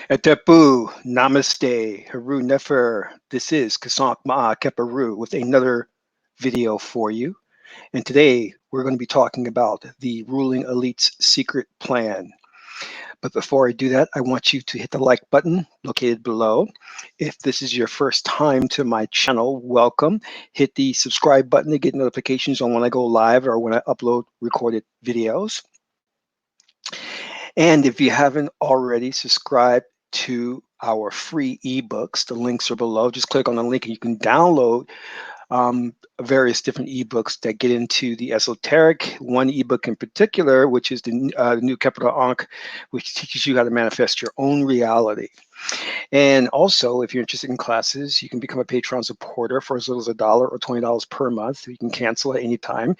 Etepu, Namaste, Haru Nefer. This is Kasank Ma'a Keparu with another video for you. And today we're going to be talking about the ruling elite's secret plan. But before I do that, I want you to hit the like button located below. If this is your first time to my channel, welcome. Hit the subscribe button to get notifications on when I go live or when I upload recorded videos. And if you haven't already subscribed to our free ebooks, the links are below. Just click on the link and you can download various different ebooks that get into the esoteric. One ebook in particular, which is the New Capital Ankh, which teaches you how to manifest your own reality. And also, if you're interested in classes, you can become a Patreon supporter for as little as $1 or $20 per month. You can cancel at any time.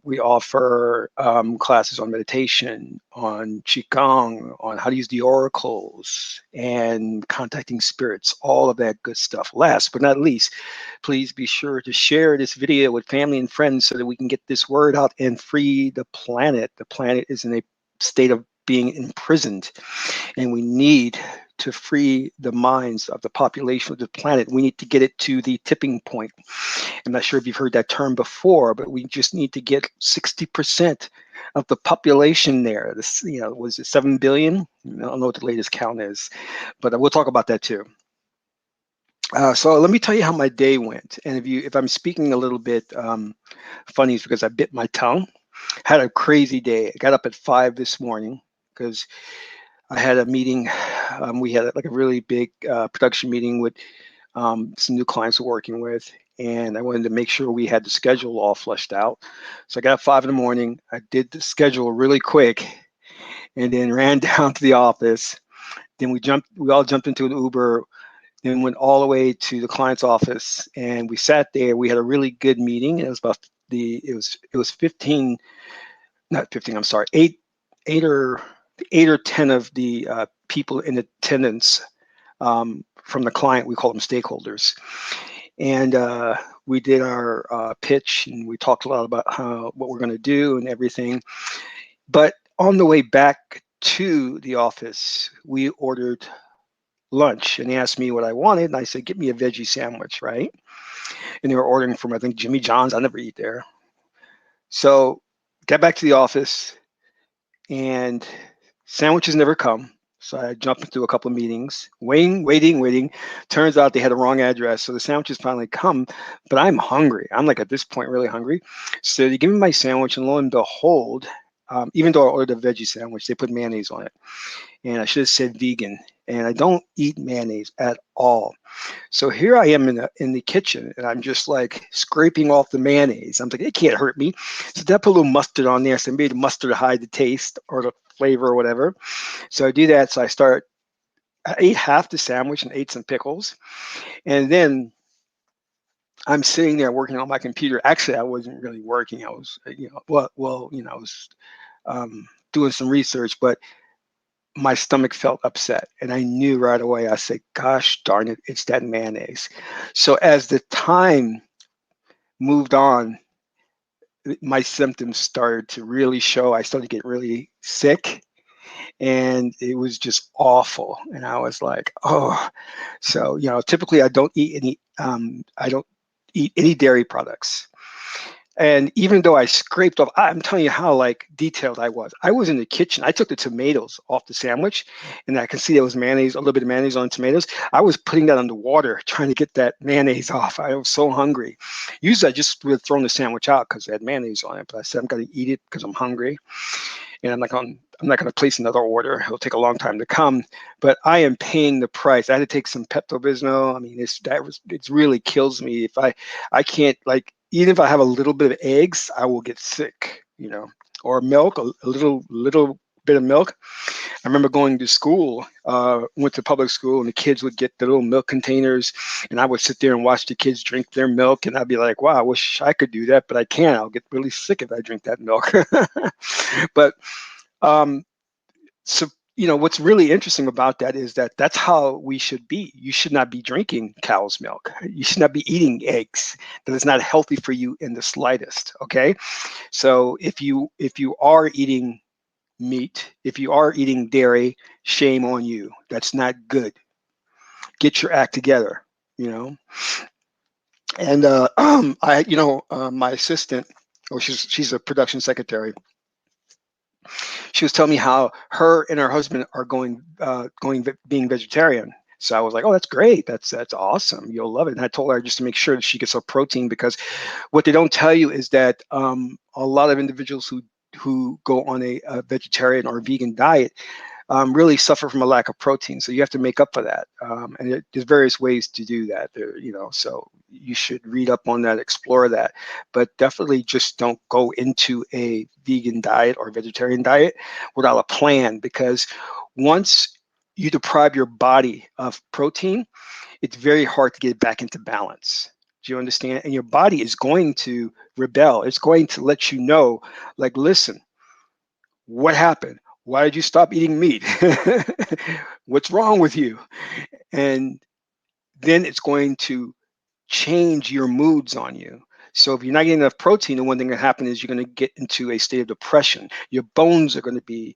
We offer classes on meditation, on Qigong, on how to use the oracles, and contacting spirits, all of that good stuff. Last but not least, please be sure to share this video with family and friends so that we can get this word out and free the planet. The planet is in a state of being imprisoned, and we need to free the minds of the population of the planet. We need to get it to the tipping point. I'm not sure if you've heard that term before, but we just need to get 60% of the population there. This, was it 7 billion? I don't know what the latest count is, but we'll talk about that too. So let me tell you how my day went. And if I'm speaking a little bit funny, it's because I bit my tongue. Had a crazy day. I got up at 5 this morning because I had a meeting. We had like a really big production meeting with some new clients we're working with, and I wanted to make sure we had the schedule all fleshed out. So I got up 5 in the morning. I did the schedule really quick, and then ran down to the office. Then we all jumped into an Uber, then went all the way to the client's office, and we sat there. We had a really good meeting. It was about it was 15, not 15. I'm sorry, eight or 10 of the people in attendance from the client. We call them stakeholders, and we did our pitch, and we talked a lot about what we're going to do and everything. But on the way back to the office, we ordered lunch, and he asked me what I wanted, and I said, "Get me a veggie sandwich," right? And they were ordering from, I think, Jimmy John's. I never eat there. So got back to the office, and sandwiches never come. So I jumped into a couple of meetings, waiting. Turns out they had the wrong address. So the sandwiches finally come, but I'm hungry. I'm like at this point really hungry. So they give me my sandwich, and lo and behold, even though I ordered a veggie sandwich, they put mayonnaise on it. And I should have said vegan. And I don't eat mayonnaise at all. So here I am in the kitchen, and I'm just like scraping off the mayonnaise. I'm like, it can't hurt me. So I put a little mustard on there. So maybe the mustard to hide the taste or the flavor or whatever. So I do that. So I ate half the sandwich and ate some pickles. And then I'm sitting there working on my computer. Actually, I wasn't really working. I was, I was doing some research, but my stomach felt upset, and I knew right away. I said, gosh darn it, it's that mayonnaise. So as the time moved on, my symptoms started to really show. I started to get really sick, and it was just awful. And I was like, oh. So typically I don't eat any dairy products. And even though I scraped off, I'm telling you how like detailed I was. I was in the kitchen. I took the tomatoes off the sandwich, and I can see there was mayonnaise, a little bit of mayonnaise on the tomatoes. I was putting that under water, trying to get that mayonnaise off. I was so hungry. Usually I just would have thrown the sandwich out because it had mayonnaise on it, but I said I'm going to eat it because I'm hungry, and I'm not going to place another order. It'll take a long time to come, but I am paying the price. I had to take some Pepto-Bismol. I mean, it really kills me if I can't, like, even if I have a little bit of eggs, I will get sick, or milk, a little bit of milk. I remember going to school, went to public school, and the kids would get the little milk containers, and I would sit there and watch the kids drink their milk, and I'd be like, wow, I wish I could do that, but I can't. I'll get really sick if I drink that milk. But so what's really interesting about that is that that's how we should be. You should not be drinking cow's milk. You should not be eating eggs. That is not healthy for you in the slightest. Okay, so if you are eating meat. If you are eating dairy, shame on you. That's not good. Get your act together, you know. And my assistant, or she's a production secretary. She was telling me how her and her husband are being vegetarian. So I was like, oh, that's great. That's awesome. You'll love it. And I told her just to make sure that she gets her protein, because what they don't tell you is that a lot of individuals who go on a vegetarian or vegan diet really suffer from a lack of protein. So you have to make up for that. And there's various ways to do that. So you should read up on that, explore that, but definitely just don't go into a vegan diet or vegetarian diet without a plan, because once you deprive your body of protein, it's very hard to get it back into balance. Do you understand? And your body is going to rebel. It's going to let you know, like, listen, what happened? Why did you stop eating meat? What's wrong with you? And then it's going to change your moods on you. So if you're not getting enough protein, the one thing that happens is you're going to get into a state of depression. Your bones are going to be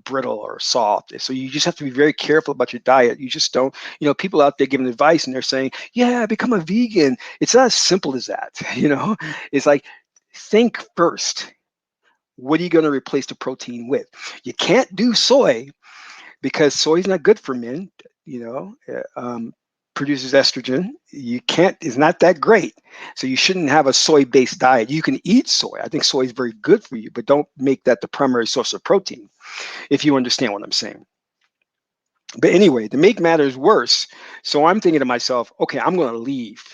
brittle or soft. So you just have to be very careful about your diet. You just don't, people out there giving advice and they're saying, yeah, become a vegan. It's not as simple as that. It's like, think first. What are you going to replace the protein with? You can't do soy because soy is not good for men. Produces estrogen. You can't. It's not that great. So you shouldn't have a soy-based diet. You can eat soy. I think soy is very good for you, but don't make that the primary source of protein. If you understand what I'm saying. But anyway, to make matters worse, so I'm thinking to myself, okay, I'm going to leave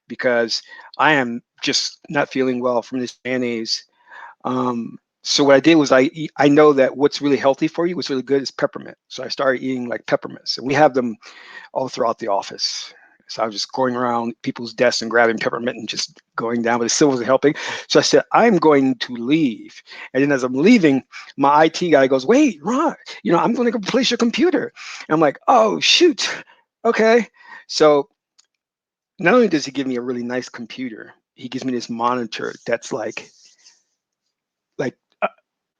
because I am just not feeling well from this mayonnaise. So what I did was I know that what's really healthy for you, what's really good is peppermint. So I started eating like peppermints, and we have them all throughout the office. So I was just going around people's desks and grabbing peppermint and just going down, but it still wasn't helping. So I said, I'm going to leave. And then as I'm leaving, my IT guy goes, wait, Ron, I'm going to replace your computer. And I'm like, oh, shoot. Okay. So not only does he give me a really nice computer, he gives me this monitor that's like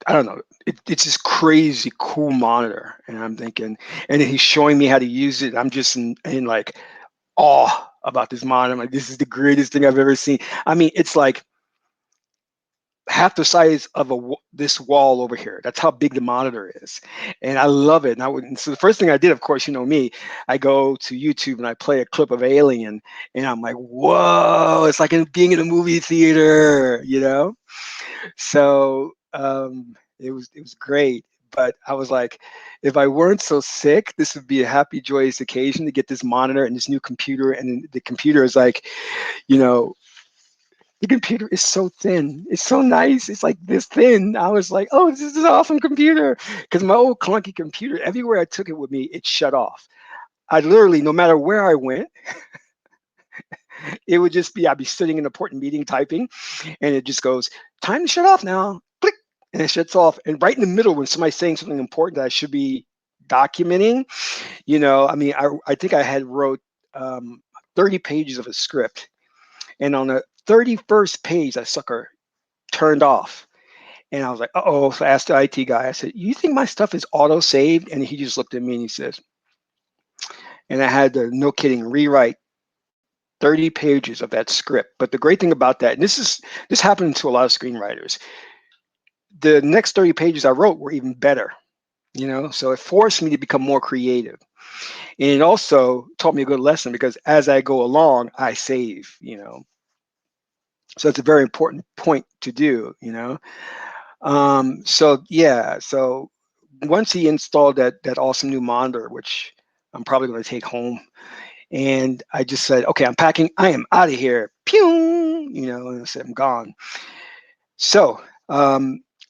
I don't know. It's this crazy cool monitor, and I'm thinking, and then he's showing me how to use it. I'm just in like awe about this monitor. I'm like, this is the greatest thing I've ever seen. I mean, it's like half the size of this wall over here. That's how big the monitor is, and I love it. And so the first thing I did, of course, me, I go to YouTube and I play a clip of Alien, and I'm like, whoa! It's like being in a movie theater. So it was great. But I was like, if I weren't so sick, this would be a happy, joyous occasion to get this monitor and this new computer. And the computer is like, you know, the computer is so thin. It's so nice. It's like this thin. I was like, oh, this is an awesome computer. Because my old clunky computer, everywhere I took it with me, it shut off. I literally, no matter where I went, it would just be, I'd be sitting in an important meeting typing, and it just goes, time to shut off now. Click, and it shuts off. And right in the middle, when somebody's saying something important that I should be documenting, I mean, I think I had wrote 30 pages of a script. And on the 31st page, that sucker turned off. And I was like, uh-oh. So I asked the IT guy, I said, you think my stuff is auto-saved? And he just looked at me and he says, and I had to, no kidding, rewrite 30 pages of that script. But the great thing about that, and this happened to a lot of screenwriters, the next 30 pages I wrote were even better, so it forced me to become more creative. And it also taught me a good lesson, because as I go along, I save. So it's a very important point to do. So yeah, so once he installed that awesome new monitor, which I'm probably going to take home, and I just said, okay, I'm packing, I am out of here. Pew, and I said, I'm gone. So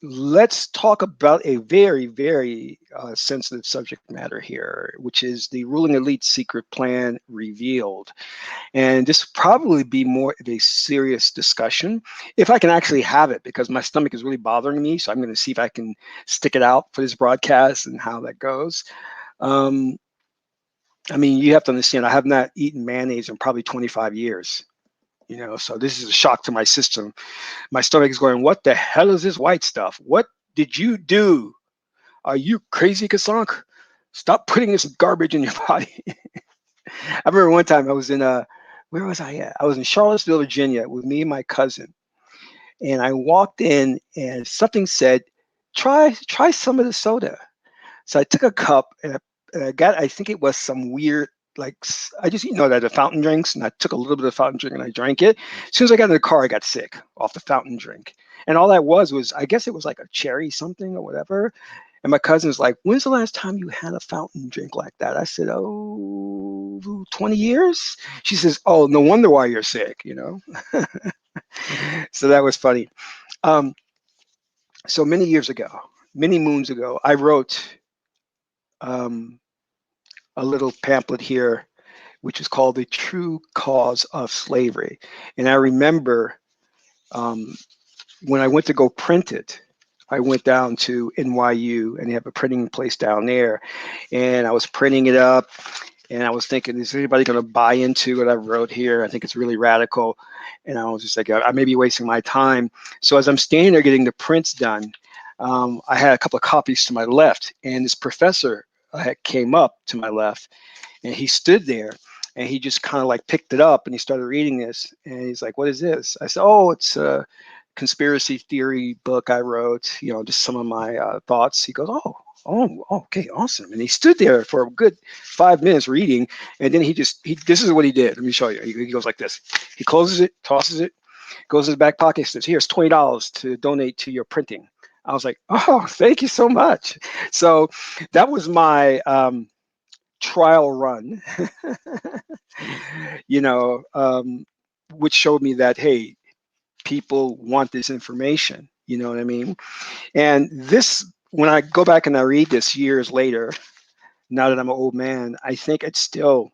let's talk about a very, very sensitive subject matter here, which is the ruling elite secret plan revealed. And this will probably be more of a serious discussion if I can actually have it, because my stomach is really bothering me. So I'm going to see if I can stick it out for this broadcast and how that goes. I mean, you have to understand, I have not eaten mayonnaise in probably 25 years. So this is a shock to my system. My stomach is going, what the hell is this white stuff? What did you do? Are you crazy, Kasank? Stop putting this garbage in your body. I remember one time I was in where was I at? I was in Charlottesville, Virginia with me and my cousin. And I walked in and something said, try some of the soda. So I took a cup and I got, I think it was some weird, like, I just, that the fountain drinks, and I took a little bit of fountain drink and I drank it. As soon as I got in the car, I got sick off the fountain drink. And all that was, I guess it was like a cherry something or whatever. And my cousin was like, when's the last time you had a fountain drink like that? I said, oh, 20 years? She says, oh, no wonder why you're sick. So that was funny. Um, so many years ago, many moons ago, I wrote um, a little pamphlet here, which is called The True Cause of Slavery. And I remember um, when I went to go print it, I went down to NYU and they have a printing place down there. And I was printing it up and I was thinking, is anybody going to buy into what I wrote here? I think it's really radical. And I was just like, I may be wasting my time. So as I'm standing there getting the prints done, I had a couple of copies to my left, and this professor came up to my left, and he stood there, and he just kind of like picked it up, and he started reading this, and he's like, "What is this?" I said, "Oh, it's a conspiracy theory book I wrote. Just some of my thoughts." He goes, "Oh, okay, awesome." And he stood there for a good 5 minutes reading, and then this is what he did. Let me show you. He goes like this. He closes it, tosses it, goes to his back pocket, says, "Here's $20 to donate to your printing." I was like, "Oh, thank you so much." So that was my trial run, you know, um, which showed me that, hey, people want this information. You know what I mean? And this, when I go back and I read this years later, now that I'm an old man, I think it still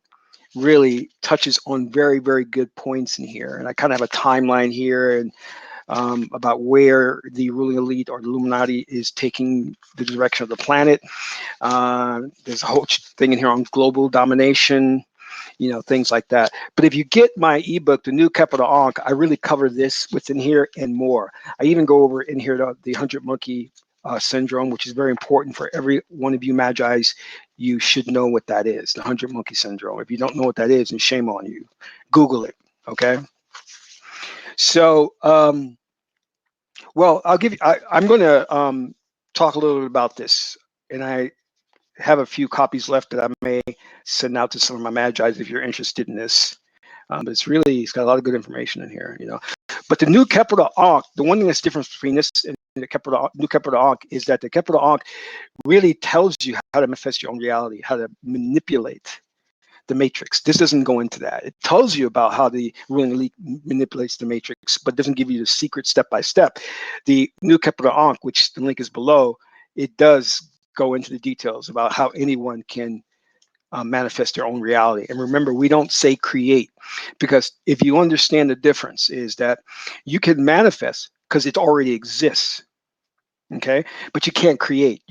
really touches on very, very good points in here. And I kind of have a timeline here and about where the ruling elite or the Illuminati is taking the direction of the planet. There's a whole thing in here on global domination, things like that. But if you get my ebook, The New Capital Ankh, I really cover this within here and more. I even go over in here the 100 monkey syndrome, which is very important for every one of you Magi's. You should know what that is, the 100 monkey syndrome. If you don't know what that is, then shame on you. Google it, okay? So, well, I'm going to talk a little bit about this, and I have a few copies left that I may send out to some of my Magi's if you're interested in this. But it's got a lot of good information in here. But the new capital Ankh, the one thing that's different between this and the new capital Ankh is that the capital Ankh really tells you how to manifest your own reality, how to manipulate the matrix. This doesn't go into that. It tells you about how the ruling elite manipulates the matrix, but doesn't give you the secret step by step. The new capital Ankh, which the link is below, it does go into the details about how anyone can manifest their own reality. And remember, we don't say create, because if you understand the difference is that you can manifest because it already exists. Okay, but you can't create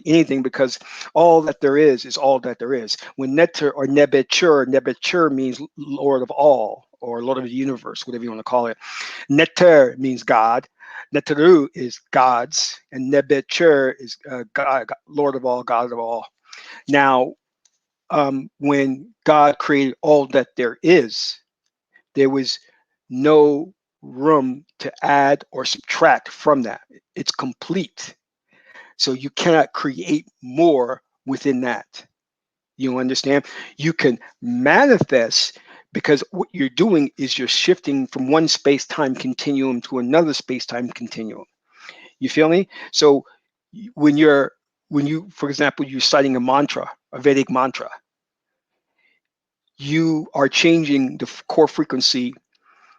anything, because all that there is all that there is. When Neter or Nebetur means Lord of all, or Lord of the universe, whatever you want to call it. Neter means God, Neteru is gods, and Nebetur is God, Lord of all, God of all. Now, when God created all that there was no room to add or subtract from that. It's complete. So you cannot create more within that. You understand? You can manifest, because what you're doing is you're shifting from one space-time continuum to another space-time continuum. You feel me? So when you, for example, you're citing a mantra, a Vedic mantra, you are changing the core frequency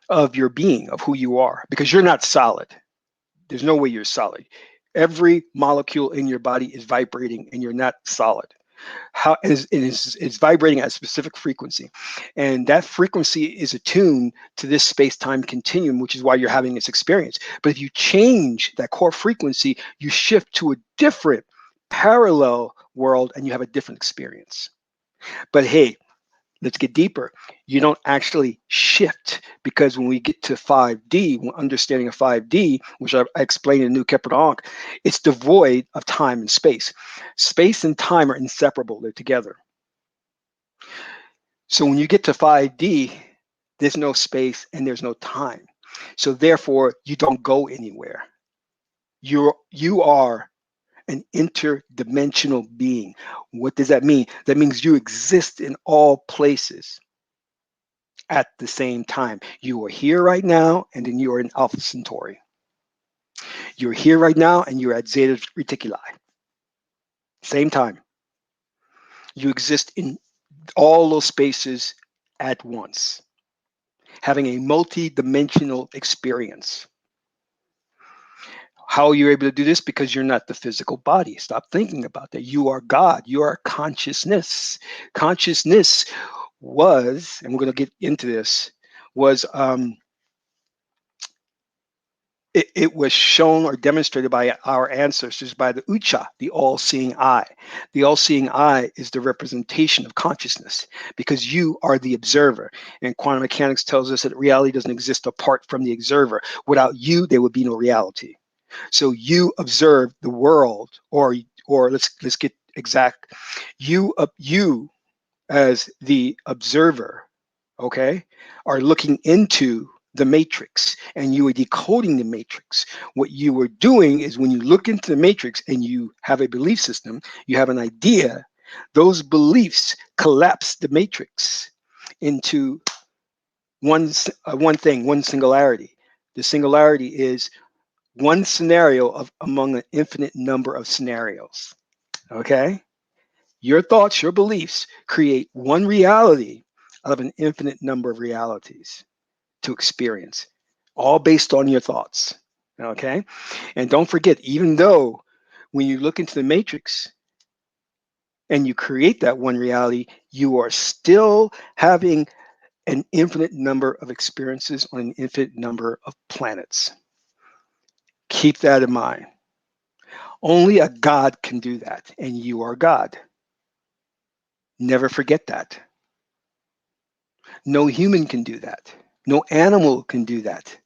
of your being, of who you are, because you're not solid. There's no way you're solid. Every molecule in your body is vibrating, and you're not solid. It's vibrating at a specific frequency, and that frequency is attuned to this space-time continuum, which is why you're having this experience. But if you change that core frequency, you shift to a different parallel world, and you have a different experience. But hey, Let's get deeper. You don't actually shift, because when we get to 5D, understanding of 5D, which I explained in New Kepler, it's devoid of time and space. Space and time are inseparable, they're together. So when you get to 5D, there's no space and there's no time. So therefore, you don't go anywhere. You are an interdimensional being. What does that mean? That means you exist in all places at the same time. You are here right now, and then you are in Alpha Centauri. You're here right now, and you're at Zeta Reticuli. Same time. You exist in all those spaces at once, having a multi-dimensional experience. How are you able to do this? Because you're not the physical body. Stop thinking about that. You are God. You are consciousness. Consciousness was, and we're going to get into this, was it was shown or demonstrated by our ancestors by the Ucha, the all-seeing eye. The all-seeing eye is the representation of consciousness, because you are the observer. And quantum mechanics tells us that reality doesn't exist apart from the observer. Without you, there would be no reality. So you observe the world, or let's get exact. You as the observer, okay, are looking into the matrix, and you are decoding the matrix. What you are doing is, when you look into the matrix and you have a belief system, you have an idea, those beliefs collapse the matrix into one thing, one singularity. The singularity is one scenario of among an infinite number of scenarios. Okay? Your thoughts, your beliefs create one reality out of an infinite number of realities to experience, all based on your thoughts. Okay? And don't forget, even though when you look into the matrix and you create that one reality, you are still having an infinite number of experiences on an infinite number of planets. Keep that in mind. Only a God can do that, and you are God. Never forget that. No human can do that. No animal can do that.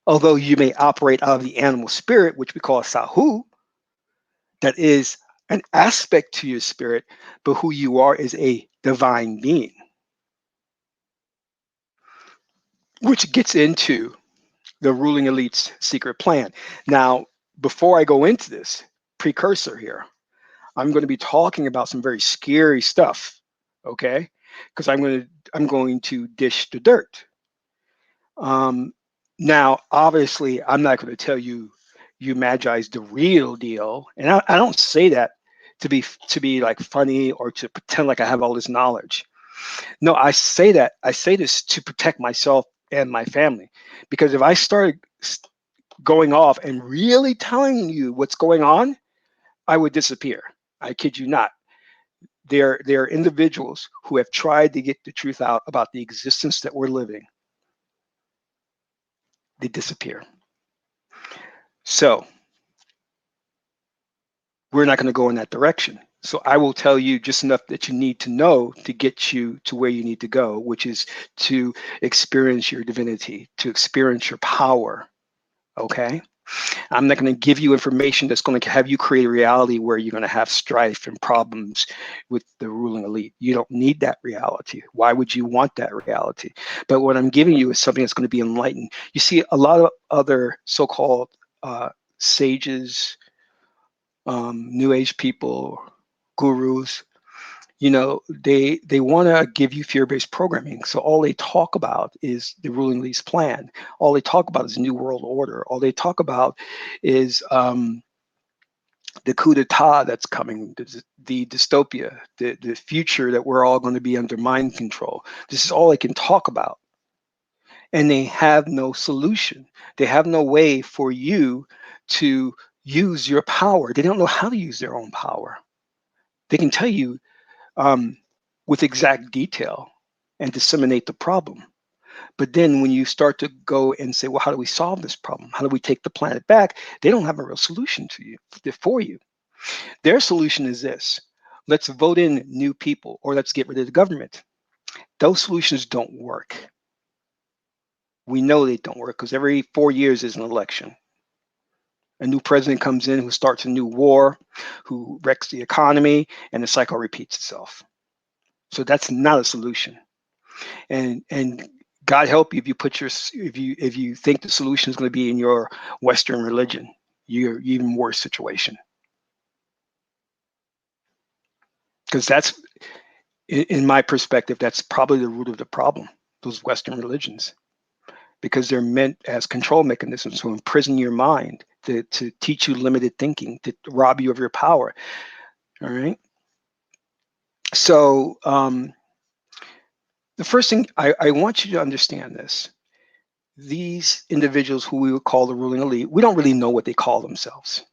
Although you may operate out of the animal spirit, which we call Sahu, that is an aspect to your spirit, but who you are is a divine being, which gets into the ruling elite's secret plan. Now, before I go into this, precursor here, I'm going to be talking about some very scary stuff, okay? Because I'm going to dish the dirt. Um, Now, obviously, I'm not going to tell you Magi's the real deal, and I don't say that to be like funny or to pretend like I have all this knowledge. No, I say this to protect myself and my family, because if I started going off and really telling you what's going on, I would disappear. I kid you not. There are individuals who have tried to get the truth out about the existence that we're living. They disappear. So we're not going to go in that direction. So I will tell you just enough that you need to know to get you to where you need to go, which is to experience your divinity, to experience your power. Okay? I'm not going to give you information that's going to have you create a reality where you're going to have strife and problems with the ruling elite. You don't need that reality. Why would you want that reality? But what I'm giving you is something that's going to be enlightened. You see, a lot of other so-called sages, new age people, gurus, they want to give you fear-based programming. So all they talk about is the ruling elite's plan. All they talk about is new world order. All they talk about is the coup d'etat that's coming, the dystopia, the future that we're all going to be under mind control. This is all they can talk about. And they have no solution. They have no way for you to use your power. They don't know how to use their own power. They can tell you um, with exact detail and disseminate the problem. But then when you start to go and say, well, how do we solve this problem? How do we take the planet back? They don't have a real solution to you for you. Their solution is this. Let's vote in new people, or let's get rid of the government. Those solutions don't work. We know they don't work because every 4 years is an election. A new president comes in who starts a new war, who wrecks the economy, and the cycle repeats itself. So that's not a solution. And God help you if you put your if you think the solution is going to be in your Western religion, you're even worse situation. Because that's, in my perspective, that's probably the root of the problem. Those Western religions, because they're meant as control mechanisms to imprison your mind, to teach you limited thinking, to rob you of your power. All right. So the first thing I want you to understand this: these individuals who we would call the ruling elite, we don't really know what they call themselves.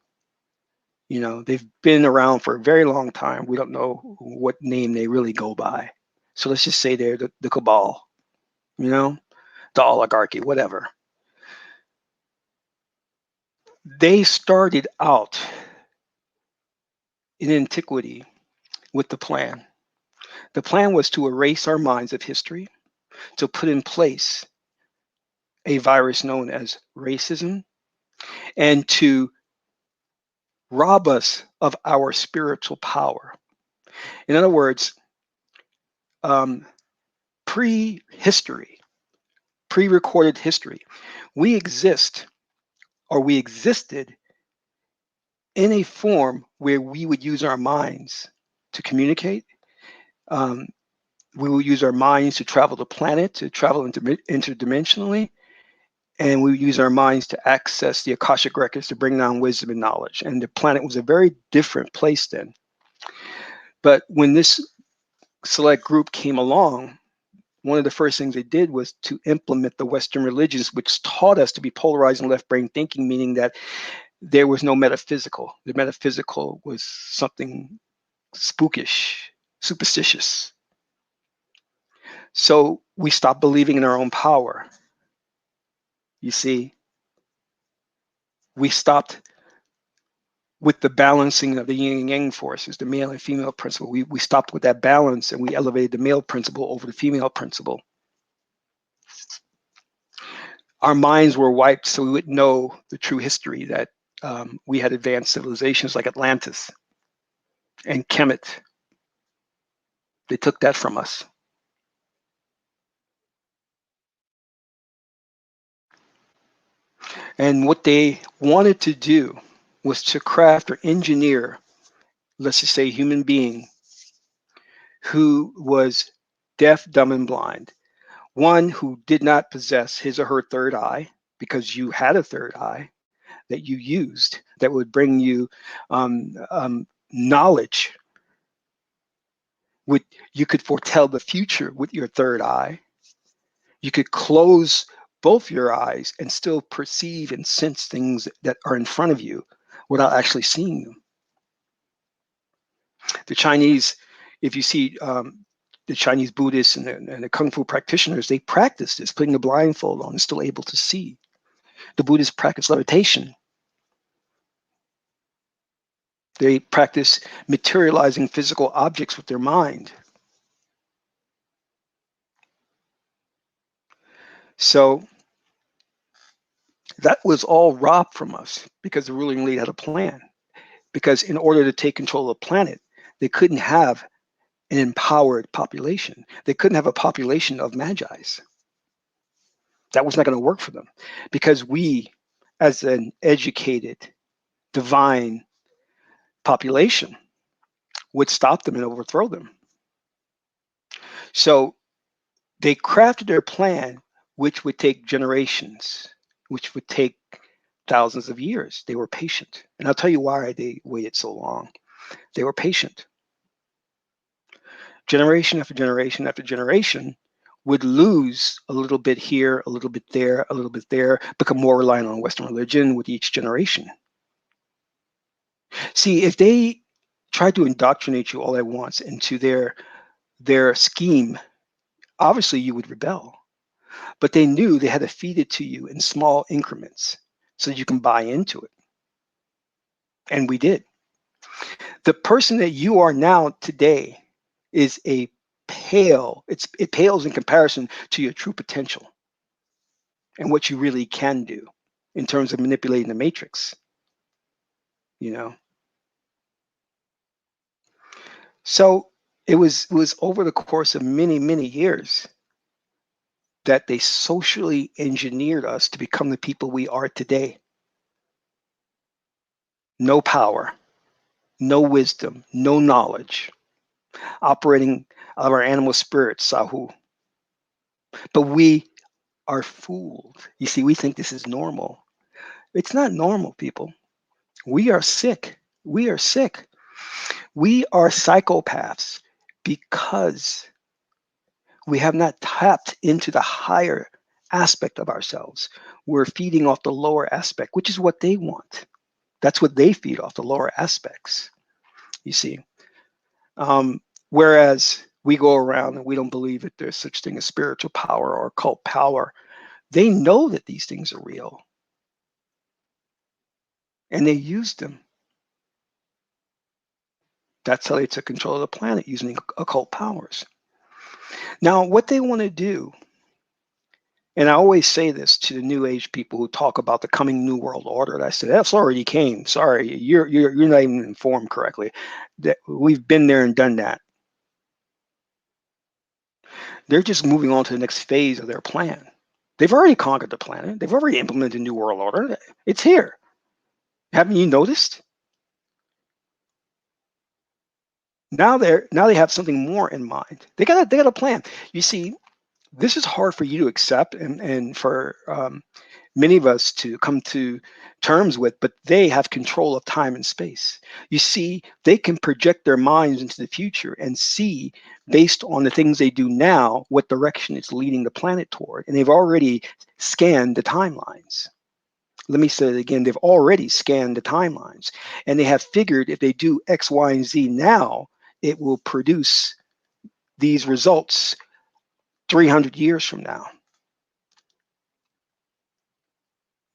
You know, they've been around for a very long time. We don't know what name they really go by. So let's just say they're the cabal, you know, the oligarchy, whatever. They started out in antiquity with the plan. The plan was to erase our minds of history, to put in place a virus known as racism, and to rob us of our spiritual power. In other words, um, pre-history, pre-recorded history, we exist, or we existed, in a form where we would use our minds to communicate. Um, we will use our minds to travel the planet, to travel interdimensionally, and we use our minds to access the Akashic records to bring down wisdom and knowledge. And the planet was a very different place then. But when this select group came along, one of the first things they did was to implement the Western religions, which taught us to be polarized and left brain thinking, meaning that there was no metaphysical. The metaphysical was something spookish, superstitious. So we stopped believing in our own power. You see, we stopped with the balancing of the yin and yang forces, the male and female principle. We stopped with that balance and we elevated the male principle over the female principle. Our minds were wiped so we would know the true history, that we had advanced civilizations like Atlantis and Kemet. They took that from us. And what they wanted to do was to craft or engineer, let's just say, a human being who was deaf, dumb, and blind. One who did not possess his or her third eye, because you had a third eye that you used that would bring you knowledge. You could foretell the future with your third eye. You could close both your eyes and still perceive and sense things that are in front of you without actually seeing them. The Chinese, if you see the Chinese Buddhists and the Kung Fu practitioners, they practice this, putting the blindfold on and still able to see. The Buddhists practice levitation. They practice materializing physical objects with their mind. So that was all robbed from us because the ruling elite had a plan. Because in order to take control of the planet, they couldn't have an empowered population. They couldn't have a population of magi's. That was not going to work for them, because we, as an educated, divine population, would stop them and overthrow them. So they crafted their plan, which would take generations, which would take thousands of years. They were patient. And I'll tell you why they waited so long. They were patient. Generation after generation after generation would lose a little bit here, a little bit there, a little bit there, become more reliant on Western religion with each generation. See, if they tried to indoctrinate you all at once into their scheme, obviously you would rebel. But they knew they had to feed it to you in small increments so that you can buy into it. And we did. The person that you are now today is a it pales in comparison to your true potential and what you really can do in terms of manipulating the matrix, you know. So it was over the course of many, many years that they socially engineered us to become the people we are today. No power, no wisdom, no knowledge, operating out of our animal spirits, Sahu. But we are fooled. You see, we think this is normal. It's not normal, people. We are sick. We are sick. We are psychopaths because we have not tapped into the higher aspect of ourselves. We're feeding off the lower aspect, which is what they want. That's what they feed off, the lower aspects, you see. Um, Whereas we go around and we don't believe that there's such thing as spiritual power or occult power. They know that these things are real and they use them. That's how they took control of the planet using occult powers. Now, what they want to do, and I always say this to the New Age people who talk about the coming New World Order, and I said, that's already came. Sorry, you're not even informed correctly. That we've been there and done that. They're just moving on to the next phase of their plan. They've already conquered the planet. They've already implemented New World Order. It's here. Haven't you noticed? Now they have something more in mind. They got a plan. You see, this is hard for you to accept and for many of us to come to terms with, but they have control of time and space. You see, they can project their minds into the future and see, based on the things they do now, what direction it's leading the planet toward. And they've already scanned the timelines. Let me say it again, they've already scanned the timelines and they have figured if they do X, Y, and Z now, it will produce these results 300 years from now.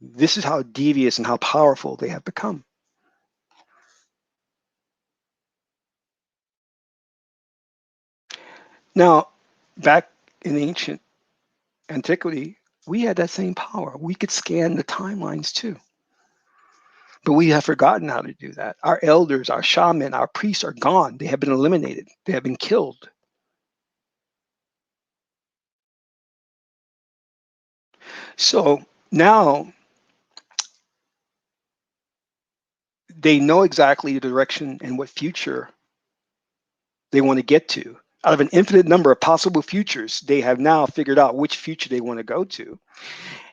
This is how devious and how powerful they have become. Now, back in ancient antiquity, we had that same power. We could scan the timelines too. But we have forgotten how to do that. Our elders, our shaman, our priests are gone. They have been eliminated, they have been killed. So now they know exactly the direction and what future they want to get to. Out of an infinite number of possible futures, they have now figured out which future they want to go to.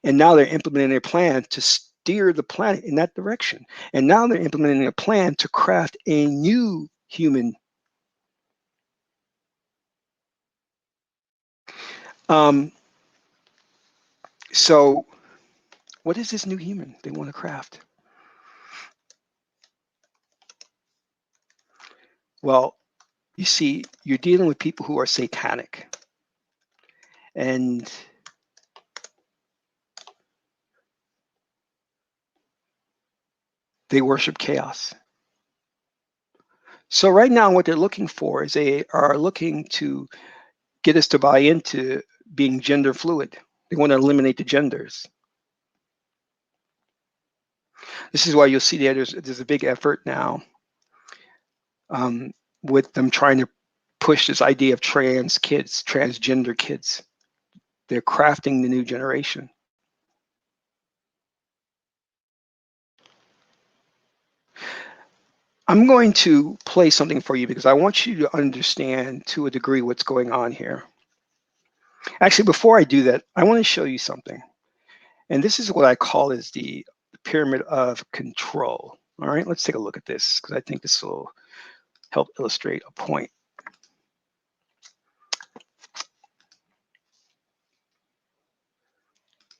And now they're implementing a plan to steer the planet in that direction. And now they're implementing a plan to craft a new human. Um, so, what is this new human they want to craft? Well, you see, you're dealing with people who are satanic and they worship chaos. So, right now, what they're looking for is they are looking to get us to buy into being gender fluid. They want to eliminate the genders. This is why you'll see that there's a big effort now um, with them trying to push this idea of trans kids, transgender kids. They're crafting the new generation. I'm going to play something for you because I want you to understand to a degree what's going on here. Actually, before I do that, I want to show you something. And this is what I call is the pyramid of control. All right, let's take a look at this because I think this will help illustrate a point.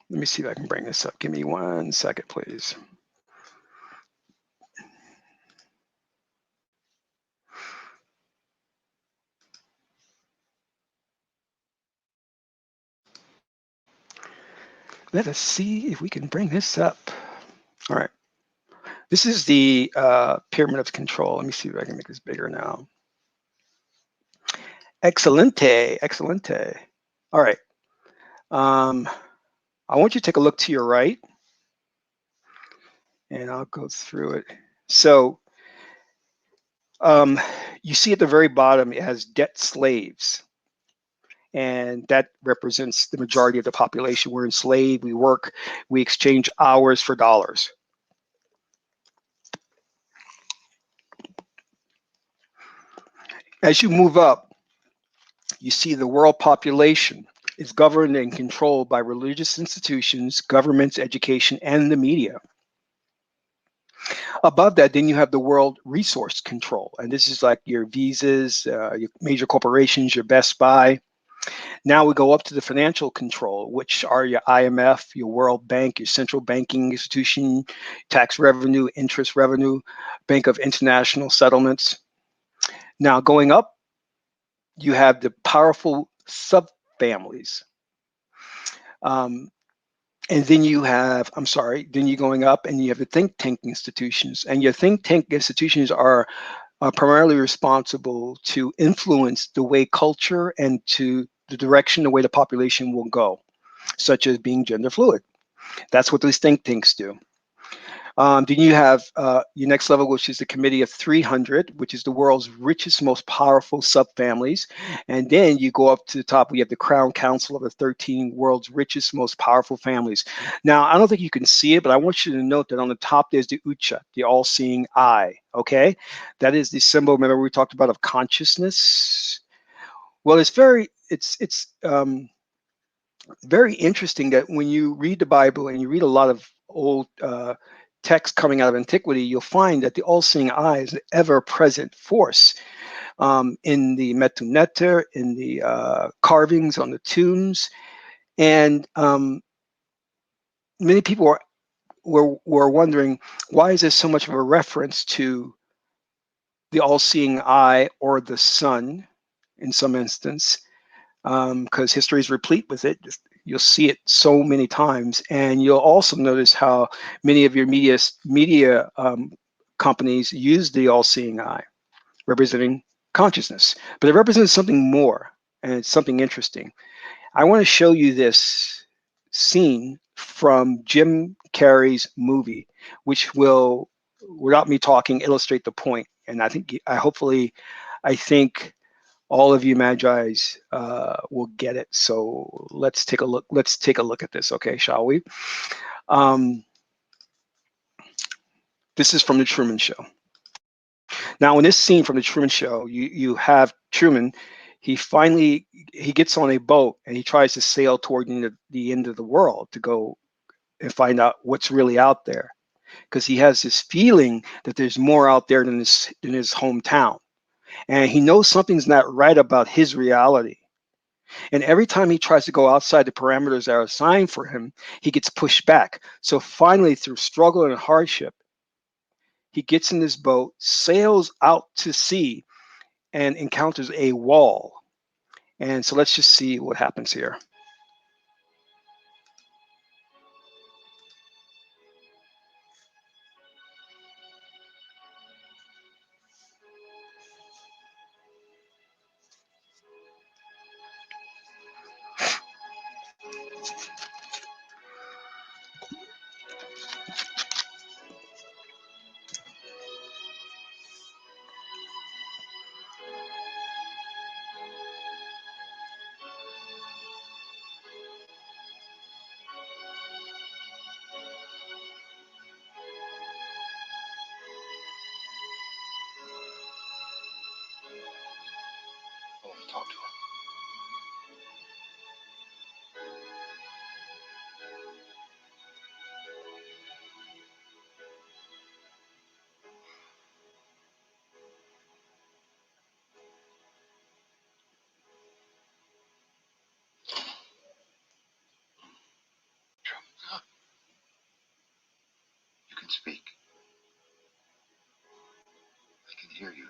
Let me see if I can bring this up. Give me 1 second, please. Let us see if we can bring this up. All right. This is the pyramid of control. Let me see if I can make this bigger now. Excelente, excelente. All right. I want you to take a look to your right, and I'll go through it. So you see at the very bottom, it has debt slaves, and that represents the majority of the population. We're enslaved, we work, we exchange hours for dollars. As you move up, you see the world population is governed and controlled by religious institutions, governments, education, and the media. Above that, then you have the world resource control, and this is like your Visas, your major corporations, your Best Buy. Now we go up to the financial control, which are your IMF, your World Bank, your central banking institution, tax revenue, interest revenue, Bank of International Settlements. Now going up, you have the powerful subfamilies. And then you have, I'm sorry, then you're going up and you have the think tank institutions. And your think tank institutions are primarily responsible to influence the way culture and to the direction, the way the population will go, such as being gender fluid. That's what these think tanks do. Then you have your next level, which is the Committee of 300, which is the world's richest, most powerful subfamilies. And then you go up to the top, we have the Crown Council of the 13 world's richest, most powerful families. Now, I don't think you can see it, but I want you to note that on the top, there's the Ucha, the all-seeing eye, okay? That is the symbol, remember we talked about, of consciousness? Well, it's very interesting that when you read the Bible and you read a lot of old text coming out of antiquity, you'll find that the all-seeing eye is an ever-present force in the Metu Neter, in the carvings on the tombs, and many people were wondering, why is there so much of a reference to the all-seeing eye or the sun in some instance? Because history is replete with it. You'll see it so many times, and you'll also notice how many of your media companies use the all-seeing eye, representing consciousness. But it represents something more, and it's something interesting. I want to show you this scene from Jim Carrey's movie, which will, without me talking, illustrate the point. And I think all of you magi's will get it. So let's take a look. Let's take a look at this, okay? Shall we? This is from the Truman Show. Now, in this scene from the Truman Show, you have Truman. He gets on a boat and he tries to sail toward the end of the world to go and find out what's really out there, because he has this feeling that there's more out there than his hometown, and he knows something's not right about his reality. And every time he tries to go outside the parameters that are assigned for him, he gets pushed back. So finally, through struggle and hardship, he gets in this boat, sails out to sea, and encounters a wall. And so let's just see what happens here. Talk to him. You can speak. I can hear you.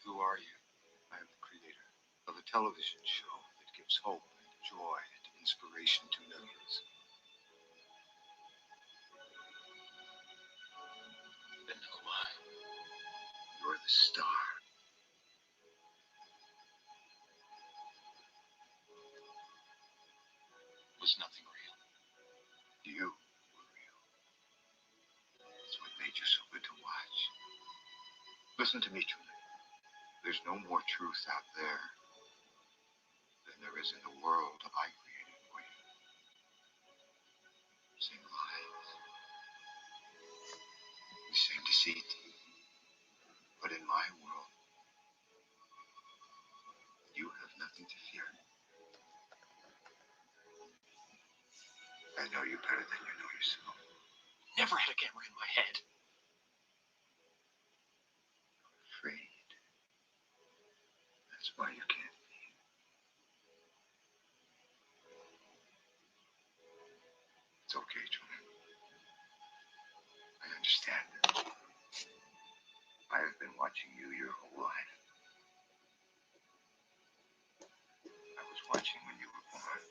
Who are you? I am the creator of a television show that gives hope and joy and inspiration to millions. You're the star. Was nothing real? You were real. It's what made you so good to watch. Listen to me, Truman. There's no more truth out there than there is in the world I created for you. Same lies. The same deceit. But in my world, you have nothing to fear. I know you better than you know yourself. Never had a camera in my head. Afraid. That's why you can't be. It's okay, Truman. I understand. I have been watching you your whole life. I was watching when you were born.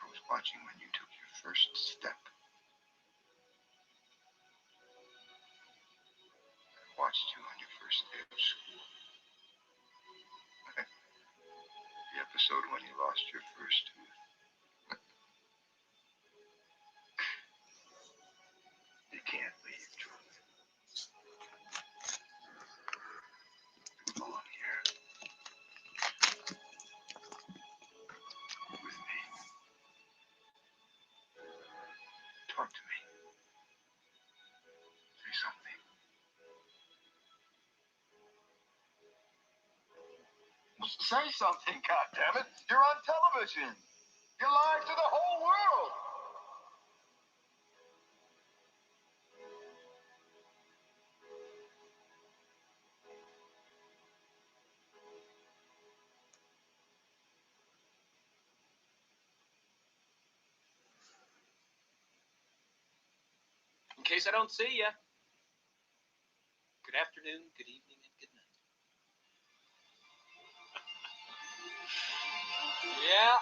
I was watching when you took your first step. I watched you on your first day of school. The episode when you lost your first tooth. You can't leave, Truman. You belong here. With me. Talk to me. Say something. Say something, goddammit. You're on television. You're live to the whole world. In case I don't see you, good afternoon, good evening, and good night. Yeah.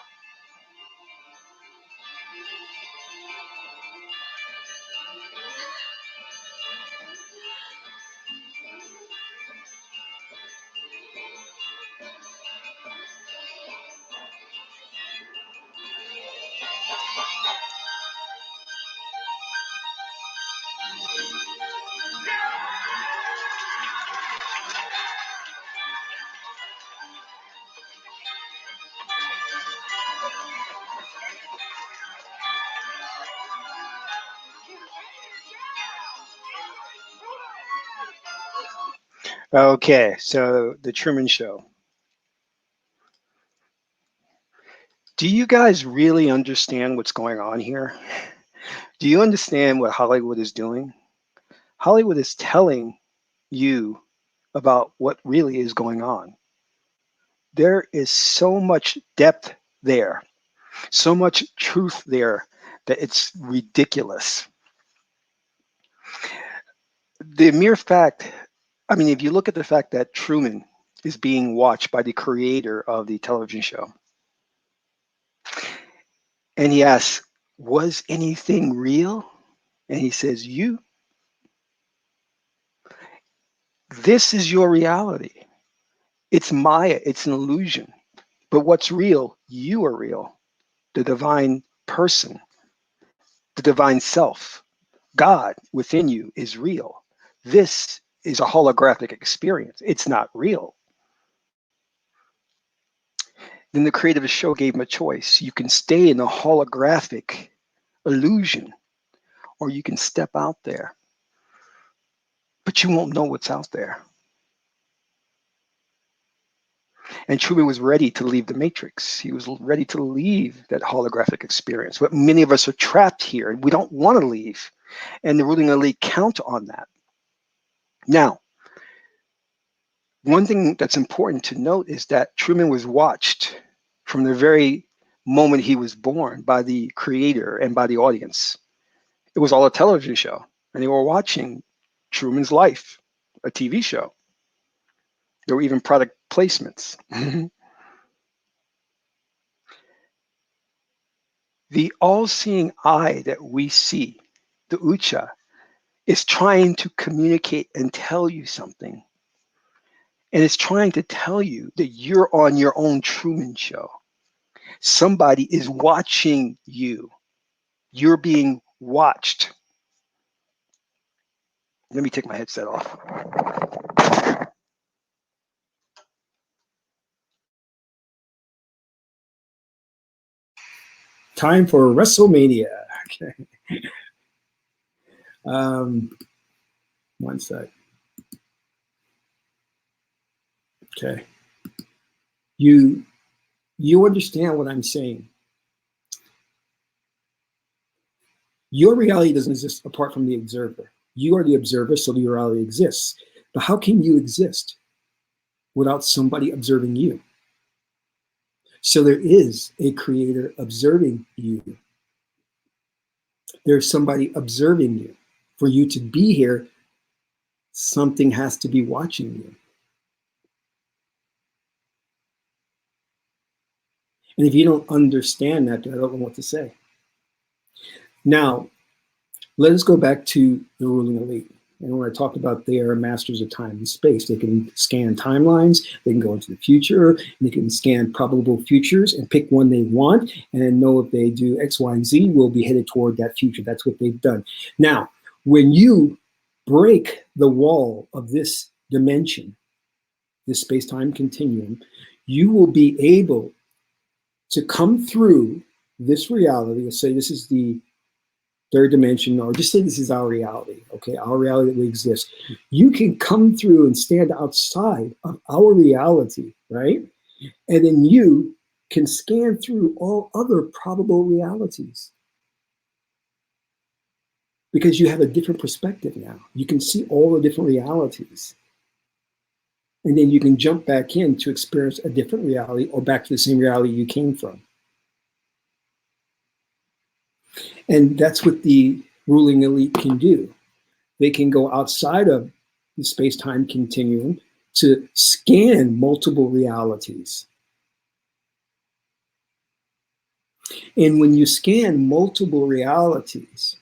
Okay, so the Truman Show. Do you guys really understand what's going on here? Do you understand what Hollywood is doing? Hollywood is telling you about what really is going on. There is so much depth there, so much truth there that it's ridiculous. The mere fact, I mean, if you look at the fact that Truman is being watched by the creator of the television show, and he asks, was anything real? And he says, you, this is your reality. It's Maya, it's an illusion. But what's real? You are real. The divine person, the divine self, God within you is real. This is a holographic experience. It's not real. Then the creator of the show gave him a choice. You can stay in the holographic illusion, or you can step out there, but you won't know what's out there. And Truman was ready to leave the matrix. He was ready to leave that holographic experience. But many of us are trapped here and we don't want to leave. And the ruling elite count on that. Now, one thing that's important to note is that Truman was watched from the very moment he was born by the creator and by the audience. It was all a television show, and they were watching Truman's Life, a TV show. There were even product placements. The all seeing eye that we see, the Ucha, is trying to communicate and tell you something. And it's trying to tell you that you're on your own Truman Show. Somebody is watching you. You're being watched. Let me take my headset off. Time for WrestleMania. Okay. One sec. Okay. You understand what I'm saying. Your reality doesn't exist apart from the observer. You are the observer, so the reality exists. But how can you exist without somebody observing you? So there is a creator observing you. There's somebody observing you. For you to be here, something has to be watching you. And if you don't understand that, I don't know what to say. Now, let us go back to the ruling elite. And when I talked about they are masters of time and space, they can scan timelines, they can go into the future, they can scan probable futures and pick one they want, and then know if they do X, Y, and Z, will be headed toward that future. That's what they've done. Now, when you break the wall of this dimension, this space-time continuum, you will be able to come through this reality. Let's say this is the third dimension, or just say this is our reality, okay, our reality that we exist. You can come through and stand outside of our reality, right? And then you can scan through all other probable realities because you have a different perspective now. You can see all the different realities. And then you can jump back in to experience a different reality or back to the same reality you came from. And that's what the ruling elite can do. They can go outside of the space-time continuum to scan multiple realities. And when you scan multiple realities,